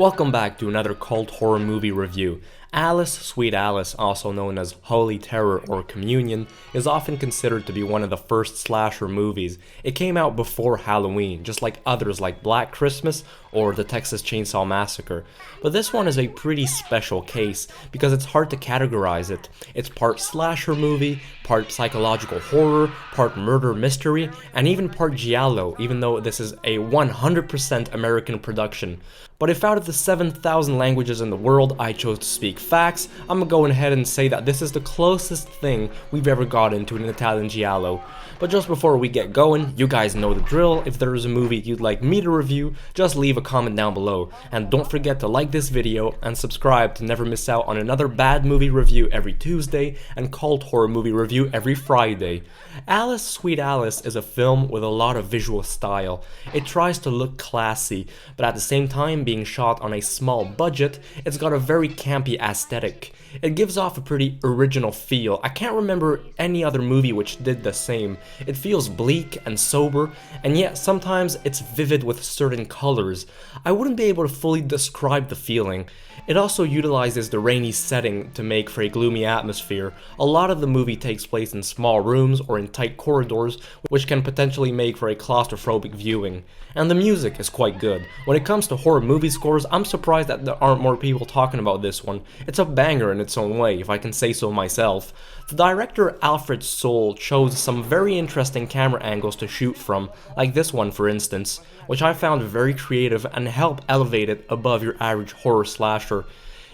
Welcome back to another cult horror movie review. Alice, Sweet Alice, also known as Holy Terror or Communion, is often considered to be one of the first slasher movies. It came out before Halloween, just like others like Black Christmas or the Texas Chainsaw Massacre. But this one is a pretty special case because it's hard to categorize it. It's part slasher movie, part psychological horror, part murder mystery, and even part giallo, even though this is a 100% American production. But if out of the 7,000 languages in the world I chose to speak facts, I'm gonna go ahead and say that this is the closest thing we've ever gotten to an Italian giallo. But just before we get going, you guys know the drill. If there is a movie you'd like me to review, just leave a comment down below. And don't forget to like this video and subscribe to never miss out on another bad movie review every Tuesday and cult horror movie review every Friday. Alice, Sweet Alice is a film with a lot of visual style. It tries to look classy, but at the same time being shot on a small budget, it's got a very campy aesthetic. It gives off a pretty original feel. I can't remember any other movie which did the same. It feels bleak and sober, and yet sometimes it's vivid with certain colors. I wouldn't be able to fully describe the feeling. It also utilizes the rainy setting to make for a gloomy atmosphere. A lot of the movie takes place in small rooms or in tight corridors, which can potentially make for a claustrophobic viewing. And the music is quite good. When it comes to horror movie scores, I'm surprised that there aren't more people talking about this one. It's a banger in its own way, if I can say so myself. The director Alfred Soule chose some very interesting camera angles to shoot from, like this one for instance, which I found very creative and helped elevate it above your average horror slasher.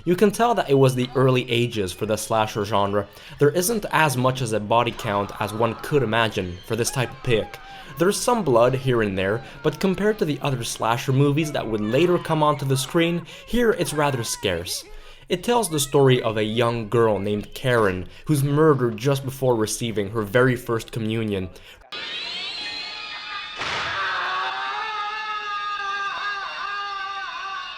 You can tell that it was the early ages for the slasher genre. There isn't as much as a body count as one could imagine for this type of pick. There's some blood here and there, but compared to the other slasher movies that would later come onto the screen, here it's rather scarce. It tells the story of a young girl named Karen, who's murdered just before receiving her very first communion.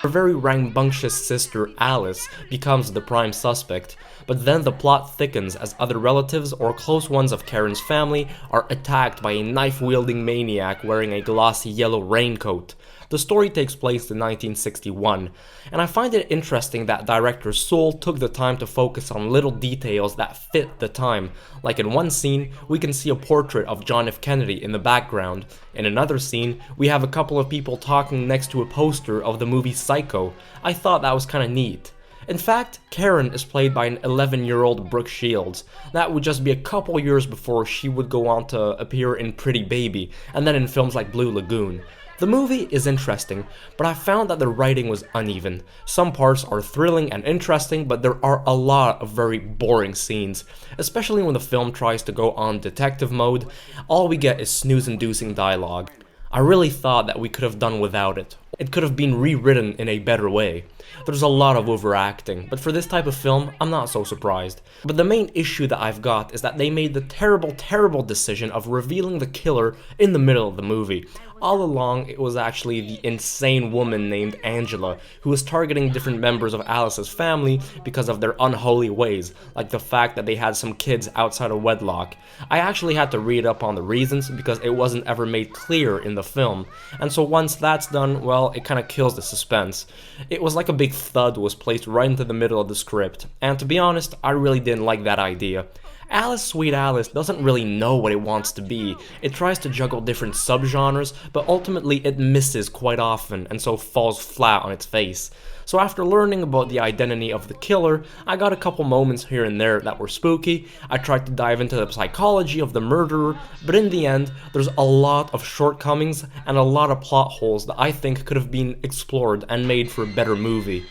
Her very rambunctious sister, Alice, becomes the prime suspect, but then the plot thickens as other relatives or close ones of Karen's family are attacked by a knife-wielding maniac wearing a glossy yellow raincoat. The story takes place in 1961, and I find it interesting that director Soule took the time to focus on little details that fit the time. Like in one scene, we can see a portrait of John F. Kennedy in the background. In another scene, we have a couple of people talking next to a poster of the movie Psycho. I thought that was kinda neat. In fact, Karen is played by an 11-year-old Brooke Shields. That would just be a couple years before she would go on to appear in Pretty Baby, and then in films like Blue Lagoon. The movie is interesting, but I found that the writing was uneven. Some parts are thrilling and interesting, but there are a lot of very boring scenes, especially when the film tries to go on detective mode. All we get is snooze-inducing dialogue. I really thought that we could have done without it. It could have been rewritten in a better way. There's a lot of overacting, but for this type of film, I'm not so surprised. But the main issue that I've got is that they made the terrible decision of revealing the killer in the middle of the movie. All along, it was actually the insane woman named Angela, who was targeting different members of Alice's family because of their unholy ways, like the fact that they had some kids outside of wedlock. I actually had to read up on the reasons because it wasn't ever made clear in the film, and so once that's done, well, it kinda kills the suspense. It was like a big thud was placed right into the middle of the script, and to be honest, I really didn't like that idea. Alice, Sweet Alice doesn't really know what it wants to be. It tries to juggle different subgenres, but ultimately it misses quite often and so falls flat on its face. So after learning about the identity of the killer, I got a couple moments here and there that were spooky. I tried to dive into the psychology of the murderer, but in the end, there's a lot of shortcomings and a lot of plot holes that I think could have been explored and made for a better movie.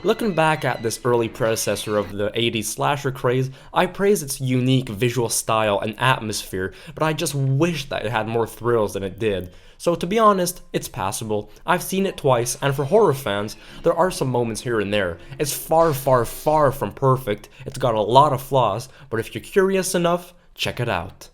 Looking back at this early predecessor of the 80s slasher craze, I praise its unique visual style and atmosphere, but I just wish that it had more thrills than it did. So to be honest, it's passable. I've seen it twice, and for horror fans, there are some moments here and there. It's far from perfect, it's got a lot of flaws, but if you're curious enough, check it out.